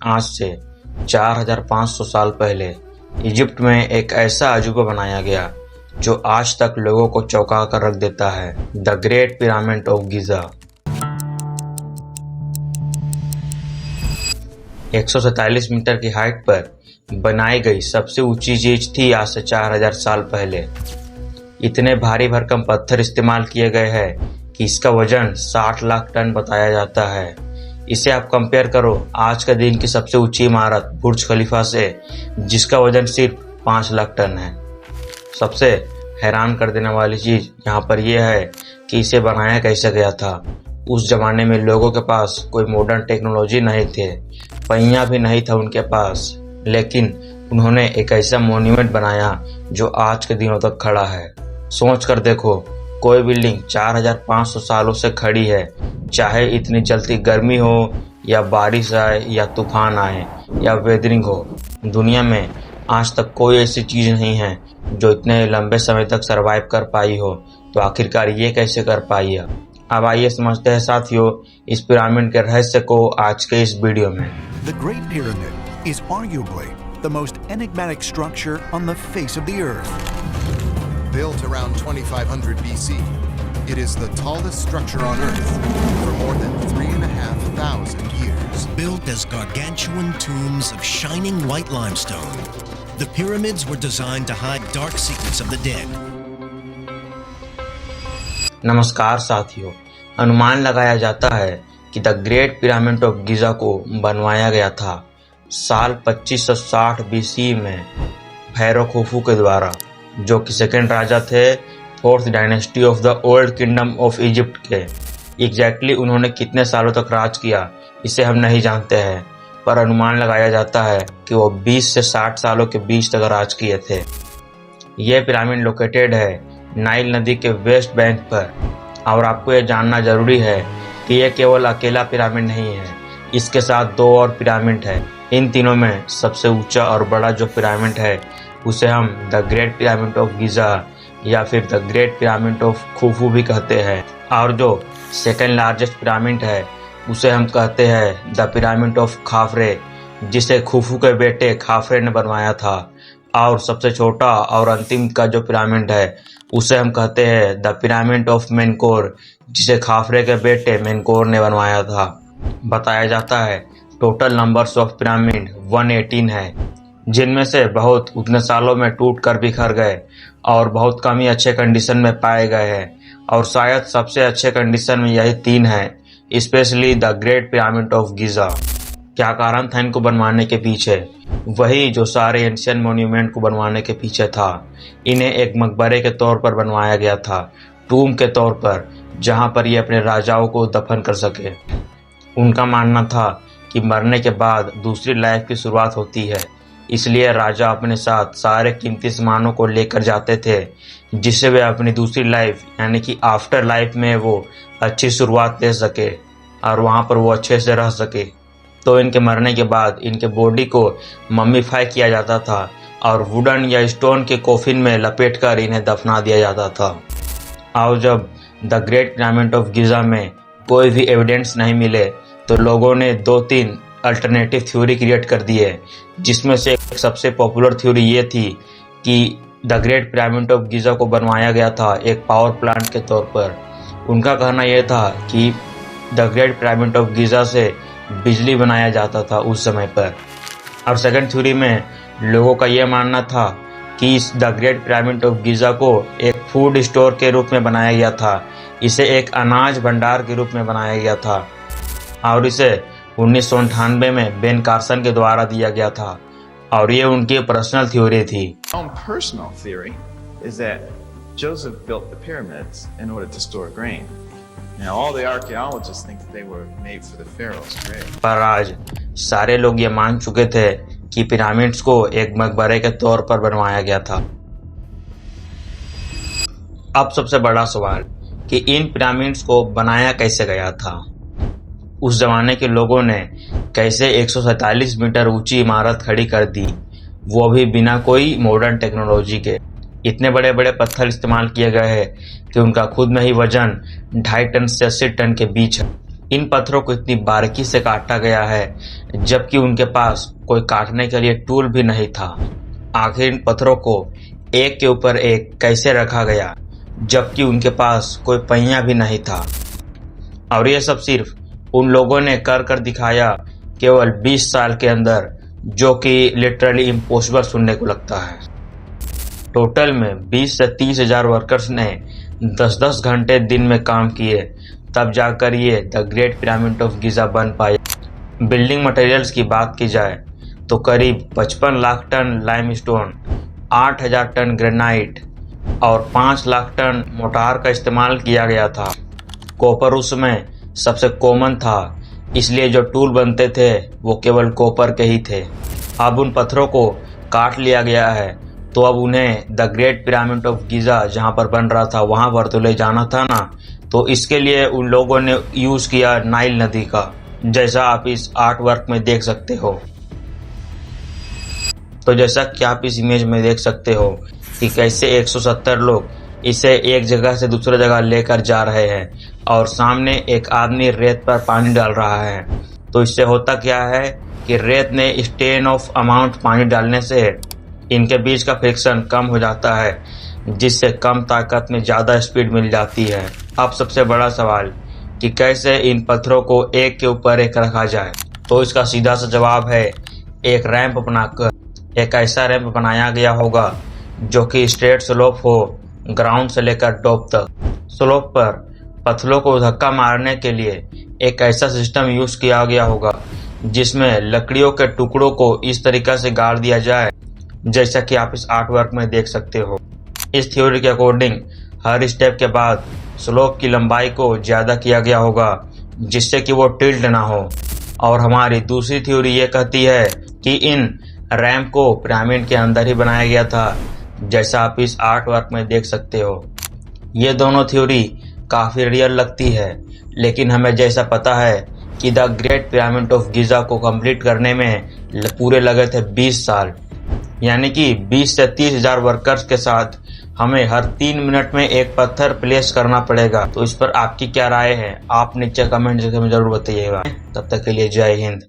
आज से 4500 साल पहले इजिप्ट में एक ऐसा अजूबा बनाया गया जो आज तक लोगों को चौंका कर रख देता है, the great pyramid of Giza. 147 metre की हाइट पर बनाई गई सबसे ऊंची चीज थी आज से 4000 साल पहले। इतने भारी भरकम पत्थर इस्तेमाल किए गए हैं कि इसका वजन 60 लाख टन बताया जाता है। इसे आप कंपेयर करो आज के दिन की सबसे ऊंची इमारत बुर्ज खलीफा से, जिसका वजन सिर्फ 5 लाख टन है। सबसे हैरान कर देने वाली चीज यहाँ पर यह है कि इसे बनाया कैसे गया था। उस जमाने में लोगों के पास कोई मॉडर्न टेक्नोलॉजी नहीं थे, पहिया भी नहीं था उनके पास, लेकिन उन्होंने एक ऐसा मॉन्यूमेंट बनाया जो आज के दिनों तक खड़ा है। सोच कर देखो, कोई बिल्डिंग 4500 सालों से खड़ी है, चाहे इतनी जल्दी गर्मी हो या बारिश आए या तूफान आए या वेदरिंग हो। दुनिया में आज तक कोई ऐसी चीज नहीं है जो इतने लंबे समय तक सरवाइव कर पाई हो, तो आखिरकार ये कैसे कर पाई है। अब आइए समझते हैं साथियों इस पिरामिड के रहस्य को आज के इस वीडियो में। The Great Pyramid is arguably the most enigmatic structure on the face of the earth. Built around 2500 BC, it is the tallest structure on Earth for more than 3,500 years. Built as gargantuan tombs of shining white limestone, the pyramids were designed to hide dark secrets of the dead. नमस्कार साथियों, अनुमान लगाया जाता है कि the great pyramid of गिजा को बनवाया गया था साल 2560 बीसी में फैरो खुफू के द्वारा, जो कि सेकेंड राजा थे 4th dynasty of the old kingdom of Egypt के। एग्जैक्टली उन्होंने कितने सालों तक राज किया इसे हम नहीं जानते हैं, पर अनुमान लगाया जाता है कि वो 20 से 60 सालों के बीच तक राज किए थे। यह पिरामिड लोकेटेड है नाइल नदी के वेस्ट बैंक पर, और आपको यह जानना जरूरी है कि यह केवल अकेला पिरामिड नहीं है, इसके साथ 2 और पिरामिड है। इन तीनों में सबसे ऊंचा और बड़ा जो पिरामिड है उसे हम द ग्रेट पिरामिड ऑफ गिजा या फिर the great pyramid of Khufu भी कहते हैं, और जो सेकेंड लार्जेस्ट पिरामिड है उसे हम कहते हैं द पिरामिड ऑफ खाफरे, जिसे खुफू के बेटे खाफरे ने बनवाया था। और सबसे छोटा और अंतिम का जो पिरामिड है उसे हम कहते हैं द पिरामिड ऑफ मेनकोर, जिसे खाफरे के बेटे मेनकोर ने बनवाया था। बताया जाता है टोटल नंबर्स ऑफ पिरामिड 118 है, जिनमें से बहुत उतने सालों में टूट कर बिखर गए और बहुत कम ही अच्छे कंडीशन में पाए गए हैं, और शायद सबसे अच्छे कंडीशन में यही 3 है, specially the great pyramid of Giza. क्या कारण था इनको बनवाने के पीछे? वही जो सारे एंशियन मॉन्यूमेंट को बनवाने के पीछे था। इन्हें एक मकबरे के तौर पर बनवाया गया था, टूम के तौर पर, जहां पर ये अपने राजाओं को दफन कर सके। उनका मानना था कि मरने के बाद दूसरी लाइफ की शुरुआत होती है, इसलिए राजा अपने साथ सारे कीमती सामानों को लेकर जाते थे, जिससे वे अपनी दूसरी लाइफ यानी कि आफ्टर लाइफ में वो अच्छी शुरुआत ले सके और वहां पर वो अच्छे से रह सके। तो इनके मरने के बाद इनके बॉडी को मम्मीफाई किया जाता था और वुडन या स्टोन के कोफिन में लपेटकर इन्हें दफना दिया जाता था। और जब द ग्रेट पिरामिड ऑफ गिजा में कोई भी एविडेंस नहीं मिले तो लोगों ने 2-3 अल्टरनेटिव थ्योरी क्रिएट कर दिए, जिसमें से एक सबसे पॉपुलर थ्योरी ये थी कि द ग्रेट पिरामिड ऑफ गिजा को बनवाया गया था एक पावर प्लांट के तौर पर। उनका कहना यह था कि द ग्रेट पिरामिड ऑफ गिजा से बिजली बनाया जाता था उस समय पर। और सेकंड थ्योरी में लोगों का यह मानना था कि इस द ग्रेट पिरामिड ऑफ गिजा को एक फूड स्टोर के रूप में बनाया गया था, इसे एक अनाज भंडार के रूप में बनाया गया था, और इसे 1998 में बेन कार्सन के द्वारा दिया गया था, और ये उनकी पर्सनल थ्योरी थी। My own personal theory is that Joseph built the pyramids in order to store grain. Now all the archaeologists think that they were made for the pharaoh's grave. पर आज सारे लोग ये मान चुके थे कि पिरामिड्स को एक मकबरे के तौर पर बनवाया गया था। अब सबसे बड़ा सवाल कि इन पिरामिड्स को बनाया कैसे गया था। उस जमाने के लोगों ने कैसे 147 मीटर ऊंची इमारत खड़ी कर दी, वो भी बिना कोई मॉडर्न टेक्नोलॉजी के। इतने बड़े बड़े पत्थर इस्तेमाल किए गए हैं कि उनका खुद में ही वजन 2.5 टन से 80 टन के बीच है। इन पत्थरों को इतनी बारीकी से काटा गया है जबकि उनके पास कोई काटने के लिए टूल भी नहीं था। आखिर इन पत्थरों को एक के ऊपर एक कैसे रखा गया जबकि उनके पास कोई पहिया भी नहीं था। और ये सब सिर्फ उन लोगों ने कर दिखाया केवल 20 साल के अंदर, जो कि लिटरली इम्पॉसिबल सुनने को लगता है। टोटल में 20 से 30 हजार वर्कर्स ने 10-10 घंटे दिन में काम किए, तब जाकर ये द ग्रेट पिरामिड ऑफ गिजा बन पाए। बिल्डिंग मटेरियल्स की बात की जाए तो करीब 55 lakh tonne limestone, 8000 tonne granite और 5 लाख टन मोटार का इस्तेमाल किया गया था। कॉपर उसमें सबसे कॉमन था, इसलिए जो टूल बनते थे वो केवल कॉपर के ही थे। अब उन पत्थरों को काट लिया गया है तो अब उन्हें द ग्रेट पिरामिड ऑफ गिजा जहां पर बन रहा था वहां पर तो ले जाना था ना, तो इसके लिए उन लोगों ने यूज किया नाइल नदी का, जैसा आप इस आर्ट वर्क में देख सकते हो। तो जैसा कि आप इस इमेज में देख सकते हो कि कैसे 170 लोग इसे एक जगह से दूसरी जगह लेकर जा रहे हैं और सामने एक आदमी रेत पर पानी डाल रहा है। तो इससे होता क्या है कि रेत ने स्टेन ऑफ अमाउंट पानी डालने से इनके बीच का फ्रिक्शन कम हो जाता है, जिससे कम ताकत में ज्यादा स्पीड मिल जाती है। अब सबसे बड़ा सवाल कि कैसे इन पत्थरों को एक के ऊपर एक रखा जाए, तो इसका सीधा सा जवाब है एक रैंप बनाकर। एक ऐसा रैंप बनाया गया होगा जो कि स्ट्रेट स्लोप हो, ग्राउंड से लेकर टॉप तक। स्लोप पर पत्थरों को धक्का मारने के लिए एक ऐसा सिस्टम यूज किया गया होगा जिसमें लकड़ियों के टुकड़ों को इस तरीके से गाड़ दिया जाए, जैसा कि आप इस आर्ट वर्क में देख सकते हो। इस थ्योरी के अकॉर्डिंग हर स्टेप के बाद स्लोप की लंबाई को ज्यादा किया गया होगा जिससे कि वो टिल्ट ना हो। और हमारी दूसरी थ्योरी ये कहती है कि इन रैंप को पिरामिड के अंदर ही बनाया गया था, जैसा आप इस आर्ट वर्क में देख सकते हो। ये दोनों थ्योरी काफी रियल लगती है, लेकिन हमें जैसा पता है कि द ग्रेट पिरामिड ऑफ गिजा को कंप्लीट करने में पूरे लगे थे 20 साल, यानी कि 20 से 30 हजार वर्कर्स के साथ हमें हर 3 मिनट में एक पत्थर प्लेस करना पड़ेगा। तो इस पर आपकी क्या राय है, आप नीचे कमेंट सेक्शन में जरूर बताइएगा। तब तक के लिए जय हिंद।